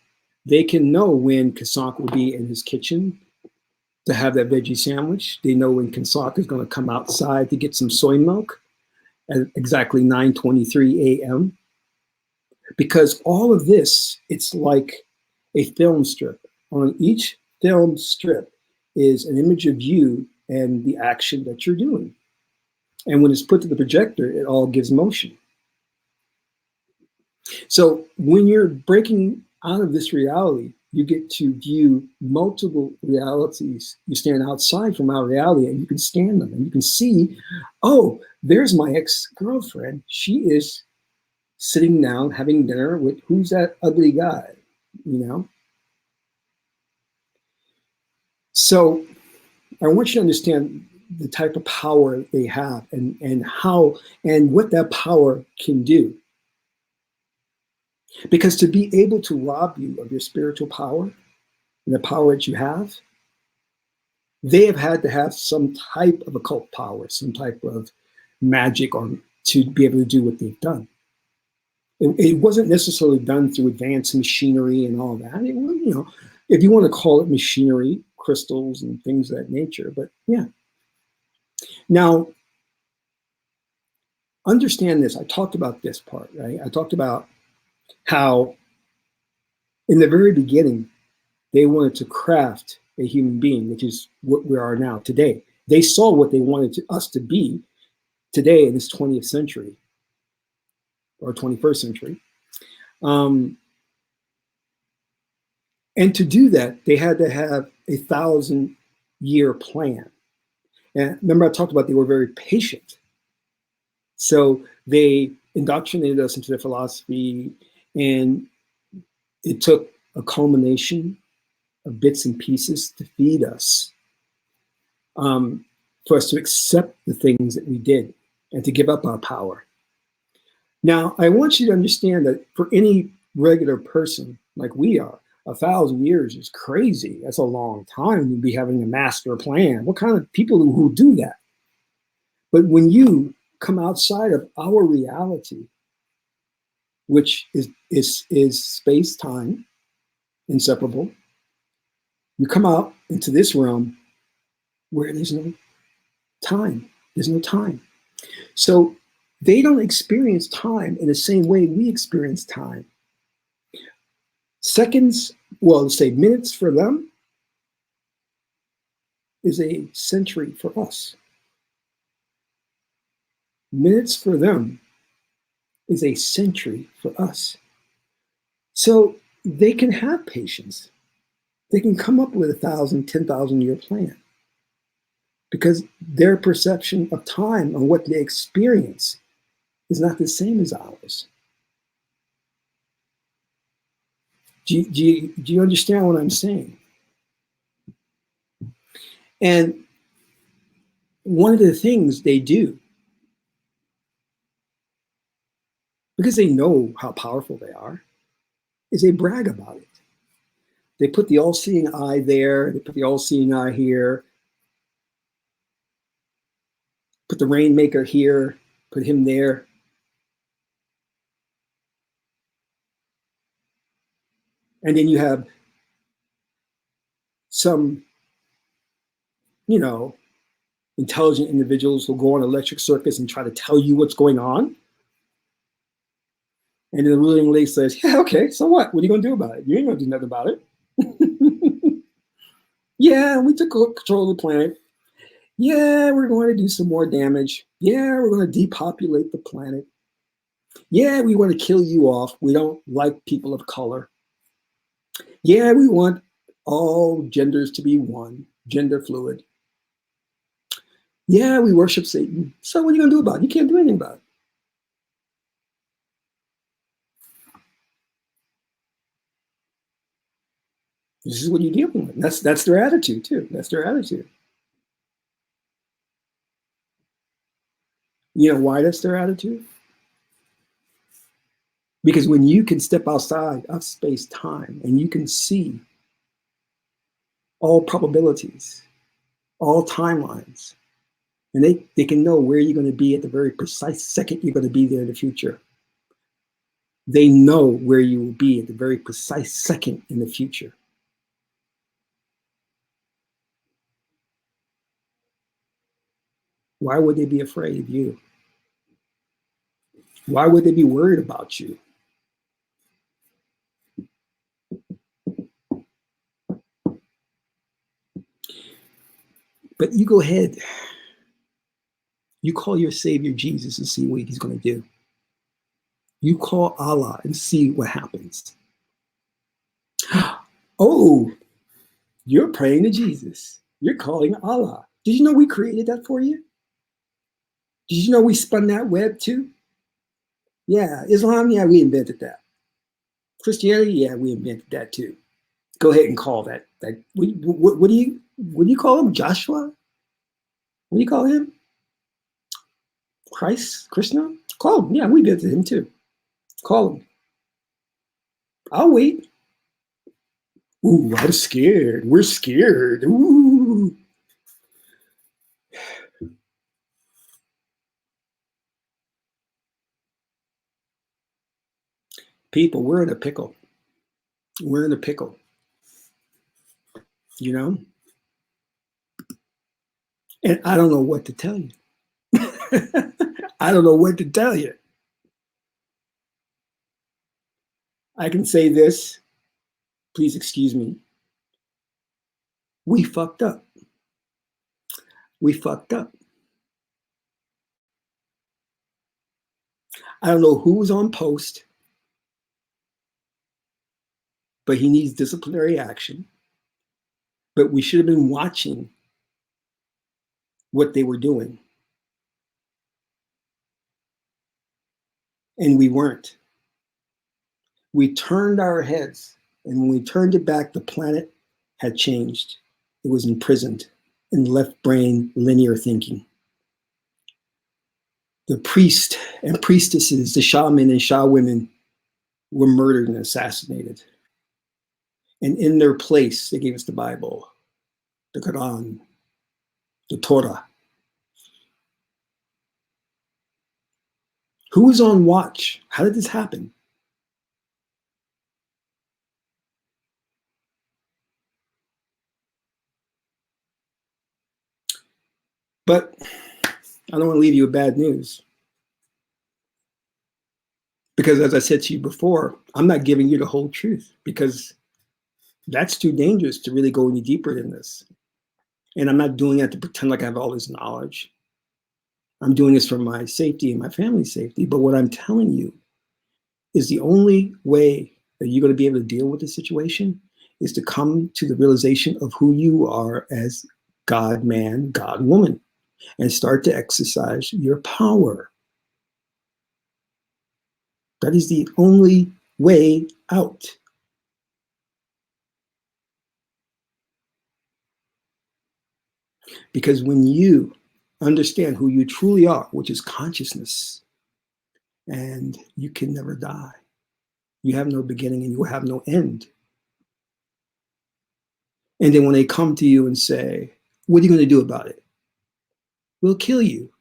they can know when Kasak will be in his kitchen to have that veggie sandwich. They know when Kasak is going to come outside to get some soy milk at exactly 9:23 a.m. Because all of this, it's like a film strip. On each film strip is an image of you and the action that you're doing. And when it's put to the projector, it all gives motion. So when you're breaking out of this reality, you get to view multiple realities. You stand outside from our reality and you can scan them and you can see, oh, there's my ex-girlfriend. She is sitting down having dinner with, who's that ugly guy, you know? So I want you to understand the type of power they have and how and what that power can do. Because to be able to rob you of your spiritual power and the power that you have, they have had to have some type of occult power, some type of magic, or to be able to do what they've done. It wasn't necessarily done through advanced machinery and all that. It, you know, if you want to call it machinery, crystals and things of that nature, but yeah. Now, understand this. I talked about this part, right? I talked about how in the very beginning, they wanted to craft a human being, which is what we are now today. They saw what they wanted us to be today in this 20th century or 21st century. And to do that, they had to have 1,000-year plan. And remember, I talked about they were very patient. So they indoctrinated us into their philosophy, and it took a culmination of bits and pieces to feed us, for us to accept the things that we did and to give up our power. Now, I want you to understand that for any regular person like we are, 1,000 years is crazy. That's a long time to be having a master plan. What kind of people who do that? But when you come outside of our reality, which is space-time, inseparable, You come out into this realm where there's no time. There's no time. So they don't experience time in the same way we experience time. Seconds, well, let's say minutes for them is a century for us. Minutes for them is a century for us. So they can have patience. They can come up with 1,000, 10,000 year plan because their perception of time and what they experience is not the same as ours. Do you understand what I'm saying? And one of the things they do, because they know how powerful they are, is they brag about it. They put the all-seeing eye there, they put the all-seeing eye here, put the rainmaker here, put him there. And then you have some, intelligent individuals who go on electric circuits and try to tell you what's going on. And then the ruling elite says, yeah, okay, so what? What are you going to do about it? You ain't going to do nothing about it. Yeah, we took control of the planet. Yeah, we're going to do some more damage. Yeah, we're going to depopulate the planet. Yeah, we want to kill you off. We don't like people of color. Yeah, we want all genders to be one, gender fluid. Yeah, we worship Satan. So what are you going to do about it? You can't do anything about it. This is what you're dealing with. That's their attitude too. That's their attitude. You know why that's their attitude? Because when you can step outside of space-time and you can see all probabilities, all timelines, and they can know where you're going to be at the very precise second you're going to be there in the future. They know where you will be at the very precise second in the future. Why would they be afraid of you? Why would they be worried about you? But you go ahead, you call your Savior Jesus and see what he's going to do. You call Allah and see what happens. Oh, you're praying to Jesus. You're calling Allah. Did you know we created that for you? Did you know we spun that web too? Yeah, Islam, yeah, we invented that. Christianity, yeah, we invented that too. Go ahead and call that. What do you call him? Joshua? What do you call him? Christ? Krishna? Call him. Yeah, we invented him too. Call him. I'll wait. Ooh, I'm scared. We're scared. Ooh. People, we're in a pickle. We're in a pickle. You know? And I don't know what to tell you. I don't know what to tell you. I can say this. Please excuse me. We fucked up. We fucked up. I don't know who was on post, but he needs disciplinary action. But we should have been watching what they were doing. And we weren't. We turned our heads, and when we turned it back, the planet had changed. It was imprisoned in left brain linear thinking. The priest and priestesses, the shaman and Shah women were murdered and assassinated. And in their place, they gave us the Bible, the Quran, the Torah. Who was on watch? How did this happen? But I don't want to leave you with bad news. Because as I said to you before, I'm not giving you the whole truth because that's too dangerous to really go any deeper than this. And I'm not doing that to pretend like I have all this knowledge. I'm doing this for my safety and my family's safety. But what I'm telling you is the only way that you're going to be able to deal with the situation is to come to the realization of who you are as God man, God woman, and start to exercise your power. That is the only way out. Because when you understand who you truly are, which is consciousness, and you can never die, you have no beginning and you have no end. And then when they come to you and say, what are you going to do about it? We'll kill you.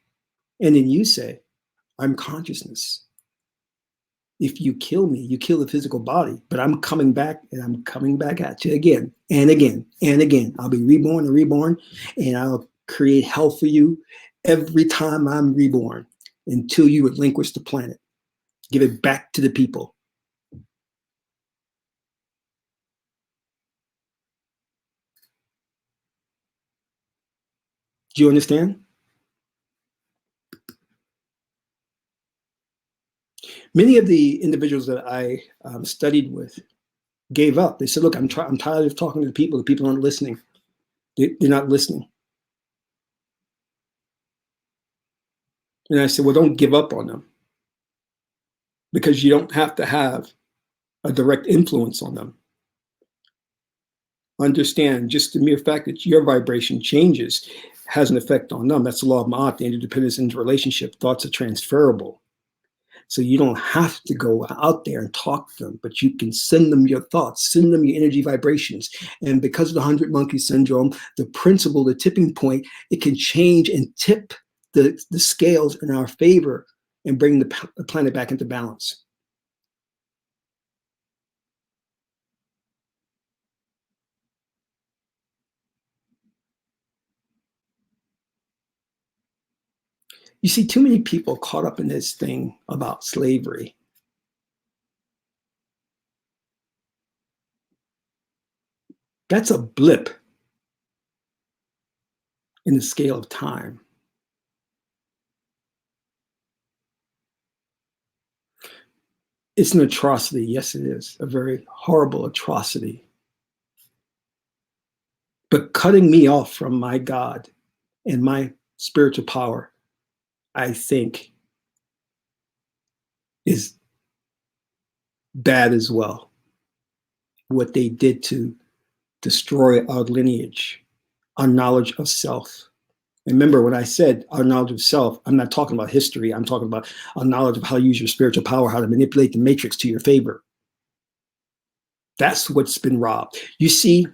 And then you say, I'm consciousness. If you kill me, you kill the physical body, but I'm coming back and I'm coming back at you again and again and again. I'll be reborn and reborn, and I'll create hell for you every time I'm reborn until you relinquish the planet. Give it back to the people. Do you understand? Many of the individuals that I studied with gave up. They said, look, I'm tired of talking to the people. The people aren't listening. They're not listening. And I said, well, don't give up on them because you don't have to have a direct influence on them. Understand just the mere fact that your vibration changes has an effect on them. That's the law of Ma'at, the interdependence into relationship. Thoughts are transferable. So you don't have to go out there and talk to them, but you can send them your thoughts, send them your energy vibrations. And because of the 100 monkey syndrome, the principle, the tipping point, it can change and tip the scales in our favor and bring the planet back into balance. You see too many people caught up in this thing about slavery. That's a blip in the scale of time. It's an atrocity. Yes, it is. A very horrible atrocity. But cutting me off from my God and my spiritual power, I think, is bad as well. What they did to destroy our lineage, our knowledge of self. And remember, when I said our knowledge of self, I'm not talking about history. I'm talking about our knowledge of how to use your spiritual power, how to manipulate the matrix to your favor. That's what's been robbed. You see,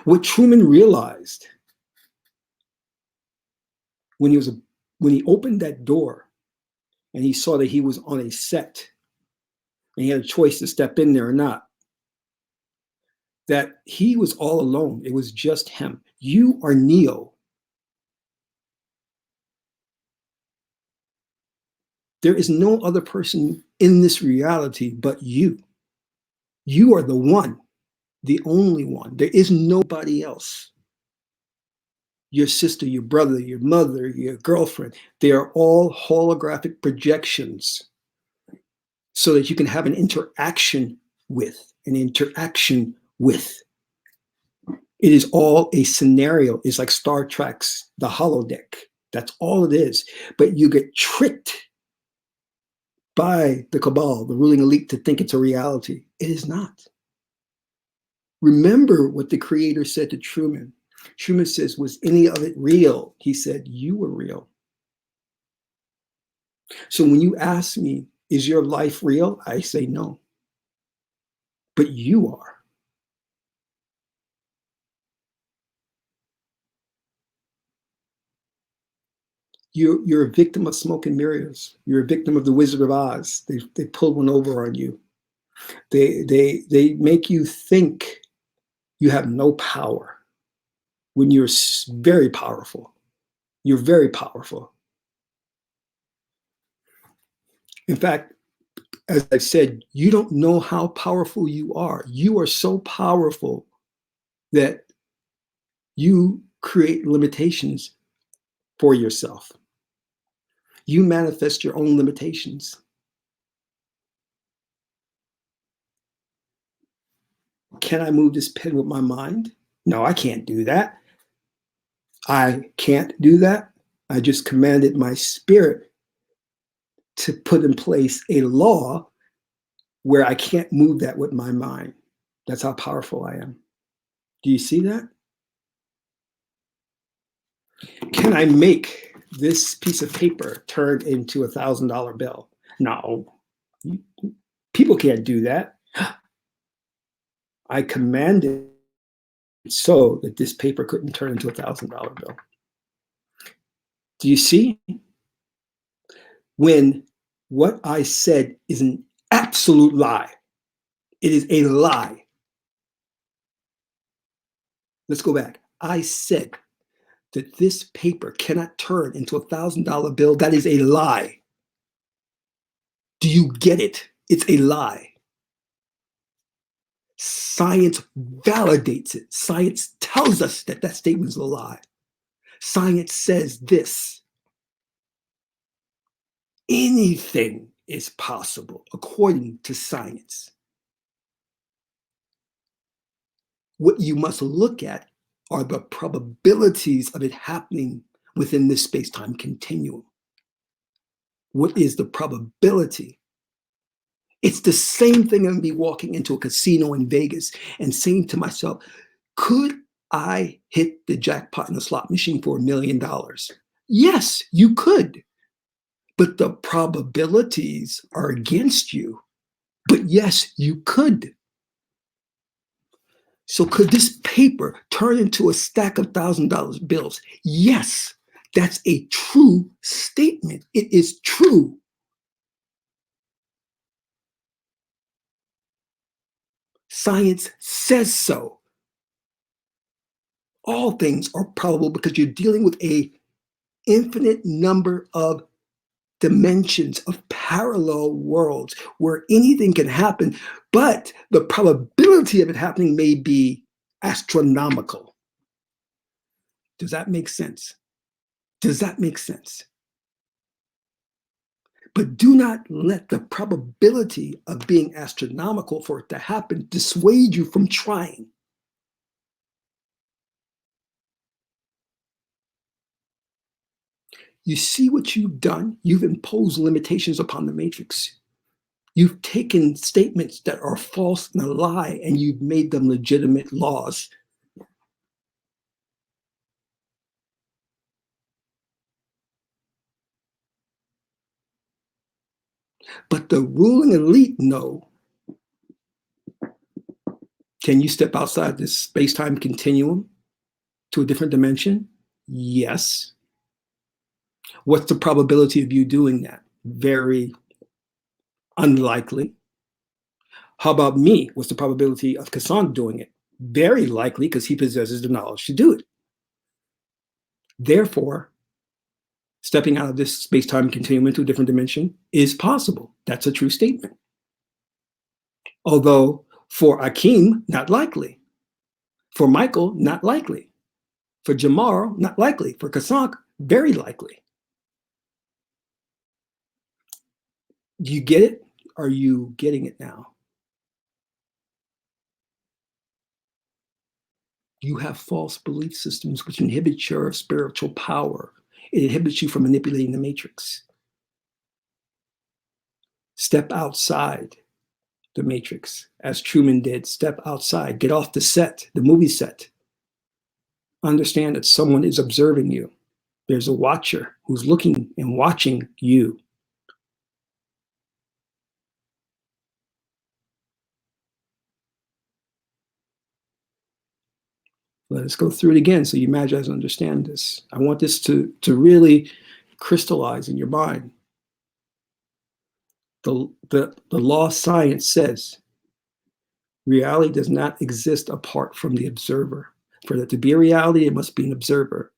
what Truman realized when he opened that door and he saw that he was on a set and he had a choice to step in there or not, that he was all alone. It was just him. You are Neo. There is no other person in this reality but you. You are the one, the only one. There is nobody else. Your sister, your brother, your mother, your girlfriend, they are all holographic projections so that you can have an interaction with. It is all a scenario. It's like Star Trek's The Holodeck. That's all it is. But you get tricked by the cabal, the ruling elite, to think it's a reality. It is not. Remember what the creator said to Truman. Truman says, was any of it real? He said, you were real. So when you ask me, is your life real? I say no. But you are. You're a victim of smoke and mirrors. You're a victim of the Wizard of Oz. They pulled one over on you. They make you think you have no power when you're very powerful. You're very powerful. In fact, as I've said, you don't know how powerful you are. You are so powerful that you create limitations for yourself. You manifest your own limitations. Can I move this pen with my mind? No, I can't do that. I can't do that. I just commanded my spirit to put in place a law where I can't move that with my mind. That's how powerful I am. Do you see that? Can I make this piece of paper turn into $1,000 bill? No, people can't do that. I commanded so that this paper couldn't turn into $1,000 bill. Do you see? When what I said is an absolute lie, it is a lie. Let's go back. I said that this paper cannot turn into $1,000 bill. That is a lie. Do you get it? It's a lie. Science validates it. Science tells us that that statement is a lie. Science says this. Anything is possible according to science. What you must look at are the probabilities of it happening within this space-time continuum. What is the probability? It's the same thing as me walking into a casino in Vegas and saying to myself, could I hit the jackpot in the slot machine for $1 million? Yes, you could. But the probabilities are against you. But yes, you could. So could this paper turn into a stack of $1,000 bills? Yes, that's a true statement. It is true. Science says so. All things are probable because you're dealing with an infinite number of dimensions of parallel worlds where anything can happen, but the probability of it happening may be astronomical. Does that make sense? Does that make sense? But do not let the probability of being astronomical for it to happen dissuade you from trying. You see what you've done? You've imposed limitations upon the matrix. You've taken statements that are false and a lie, and you've made them legitimate laws. But the ruling elite know. Can you step outside this space-time continuum to a different dimension? Yes. What's the probability of you doing that? Very unlikely. How about me? What's the probability of Kassan doing it? Very likely, because he possesses the knowledge to do it. Therefore, stepping out of this space-time continuum into a different dimension is possible. That's a true statement. Although for Akeem, not likely. For Michael, not likely. For Jamar, not likely. For Kassank, very likely. Do you get it? Are you getting it now? You have false belief systems which inhibit your spiritual power. It inhibits you from manipulating the matrix. Step outside the matrix, as Truman did. Step outside. Get off the set, the movie set. Understand that someone is observing you. There's a watcher who's looking and watching you. Let us go through it again so you Magi's understand this. I want this to really crystallize in your mind. The law of science says reality does not exist apart from the observer. For that to be a reality, it must be an observer.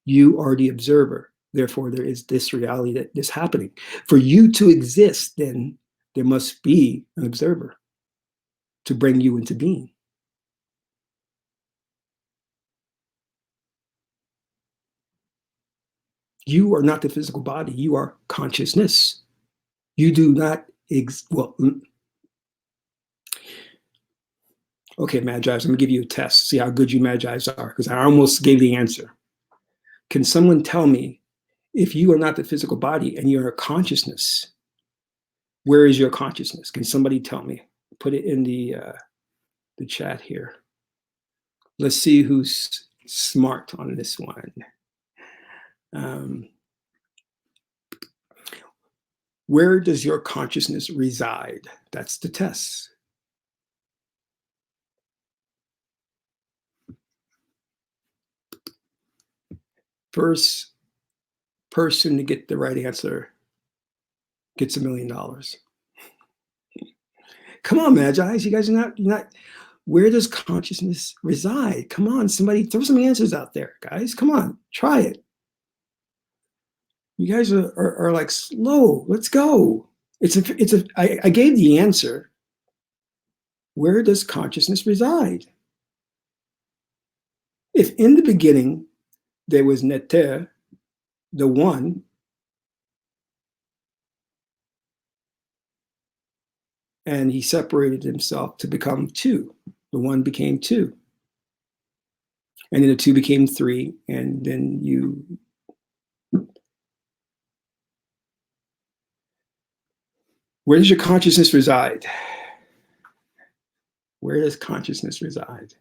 You are the observer. Therefore, there is this reality that is happening. For you to exist, then there must be an observer to bring you into being. You are not the physical body. You are consciousness. You do not okay, Magi's, I'm gonna give you a test. See how good you Magi's are, because I almost gave the answer. Can someone tell me, if you are not the physical body and you're a consciousness, where is your consciousness? Can somebody tell me? Put it in the chat here. Let's see who's smart on this one. Where does your consciousness reside? That's the test. First person to get the right answer gets $1 million. Come on, Magi, you guys are not. Where does consciousness reside? Come on, somebody throw some answers out there, guys. Come on, try it. You guys are like slow. Let's go. I gave the answer. Where does consciousness reside? If in the beginning there was Neter, the one, and he separated himself to become two, the one became two, and then the two became three, and then you. Where does your consciousness reside? Where does consciousness reside?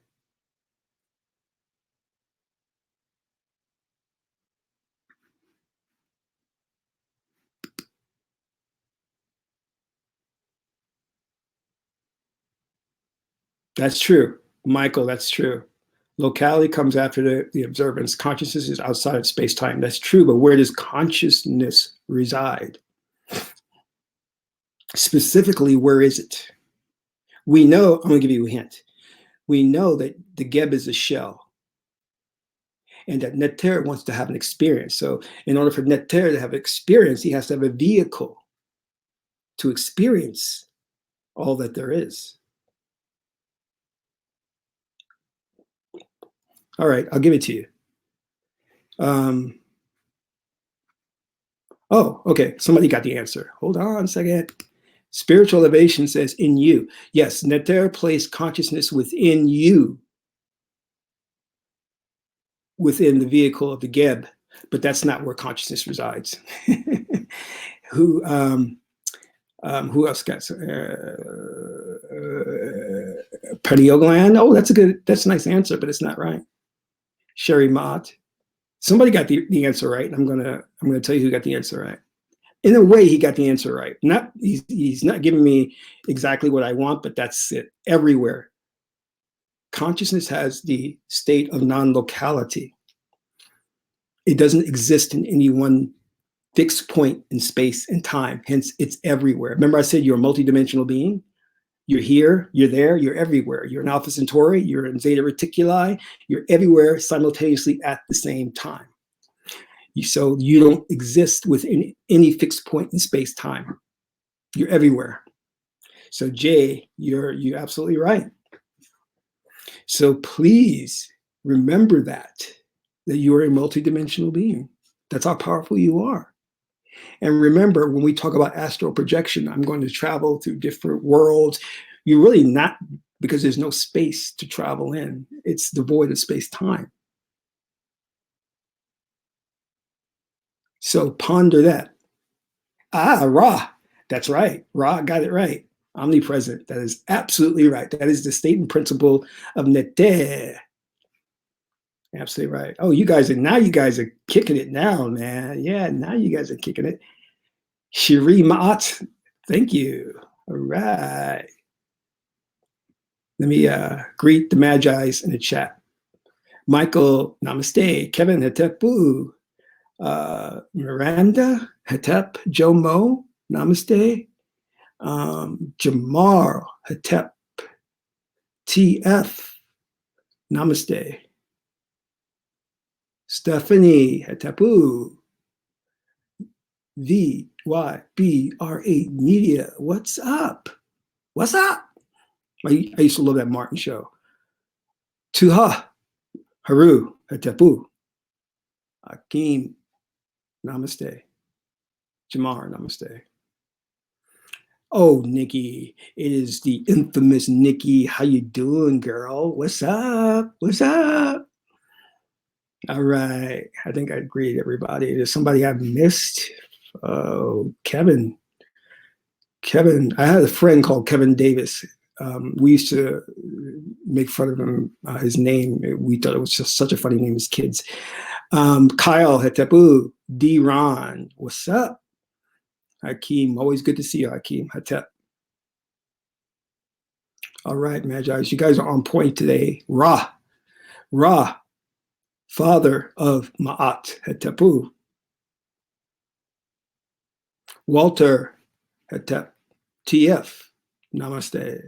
That's true. Michael, that's true. Locality comes after the observance. Consciousness is outside of space-time. That's true, but where does consciousness reside? Specifically, where is it? We know, I'm going to give you a hint. We know that the Geb is a shell, and that Neter wants to have an experience. So in order for Neter to have experience, he has to have a vehicle to experience all that there is. All right, I'll give it to you. Oh, okay, somebody got the answer. Hold on a second. Spiritual elevation says in you. Yes, Neter placed consciousness within you, within the vehicle of the Geb, but that's not where consciousness resides. Who else got pineal gland? Oh, that's a nice answer, but it's not right. Sherry Mott. Somebody got the answer right. I'm gonna tell you who got the answer right. In a way, he got the answer right. He's not giving me exactly what I want, but that's it. Everywhere. Consciousness has the state of non-locality. It doesn't exist in any one fixed point in space and time. Hence, it's everywhere. Remember I said you're a multidimensional being? You're here, you're there, you're everywhere. You're in Alpha Centauri, you're in Zeta Reticuli, you're everywhere simultaneously at the same time. So you don't exist within any fixed point in space-time. You're everywhere. So Jay, you're absolutely right. So please remember that you're a multidimensional being. That's how powerful you are. And remember, when we talk about astral projection, I'm going to travel through different worlds. You're really not, because there's no space to travel in. It's devoid of space-time. So ponder that. Ra. That's right. Ra got it right. Omnipresent. That is absolutely right. That is the state and principle of Neter. Absolutely right. Oh, you guys are kicking it now, man. Yeah, now you guys are kicking it. Shiri Ma'at, thank you. All right. Let me greet the Magi's in the chat. Michael, namaste. Kevin, Hetepu. Miranda, Hetep, Joe Mo, namaste. Jamar, Hetep, TF, namaste. Stephanie Hetapu. VYBRA Media. What's up? What's up? I used to love that Martin show. Tuha. Haru Hetapu. Akeem. Namaste. Jamar. Namaste. Oh, Nikki, it is the infamous Nikki. How you doing, girl? What's up? What's up? All right. I think I greeted everybody. There's somebody I've missed. Oh, Kevin. Kevin. I had a friend called Kevin Davis. We used to make fun of him, his name. We thought it was just such a funny name as kids. Kyle Hetepu. D-Ron. What's up? Hakeem. Always good to see you, Hakeem. Hatep. All right, Magi. You guys are on point today. Ra. Ra. Father of Ma'at Hetepu. Walter Hetep. TF. Namaste.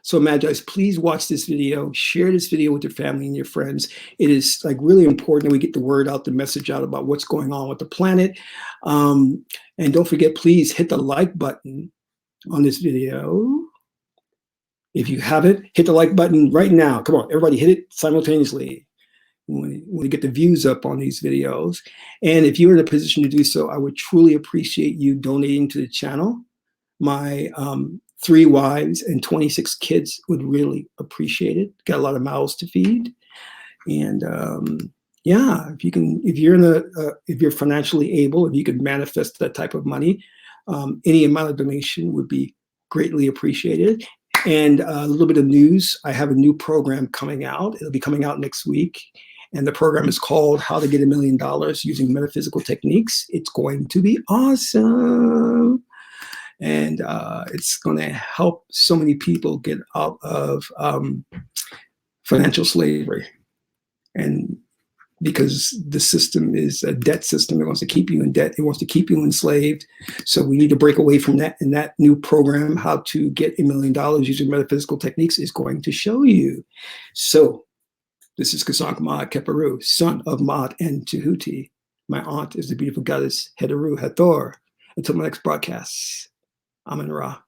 So Magi, please watch this video. Share this video with your family and your friends. It is like really important that we get the word out, the message out about what's going on with the planet. And don't forget, please hit the like button on this video. If you haven't, hit the like button right now. Come on, everybody hit it simultaneously. When we get the views up on these videos. And if you're in a position to do so, I would truly appreciate you donating to the channel. My 3 wives and 26 kids would really appreciate it. Got a lot of mouths to feed. And yeah, if you're financially able, if you could manifest that type of money, any amount of donation would be greatly appreciated. And a little bit of news, I have a new program coming out. It'll be coming out next week. And the program is called How to Get $1 Million Using Metaphysical Techniques. It's going to be awesome. And it's going to help so many people get out of financial slavery. And because the system is a debt system, it wants to keep you in debt. It wants to keep you enslaved. So we need to break away from that. And that new program, How to Get $1 Million Using Metaphysical Techniques, is going to show you. So this is Kasank Maat Keperu, son of Maat and Tahuti. My aunt is the beautiful goddess Heteru Hathor. Until my next broadcast, Amen Ra.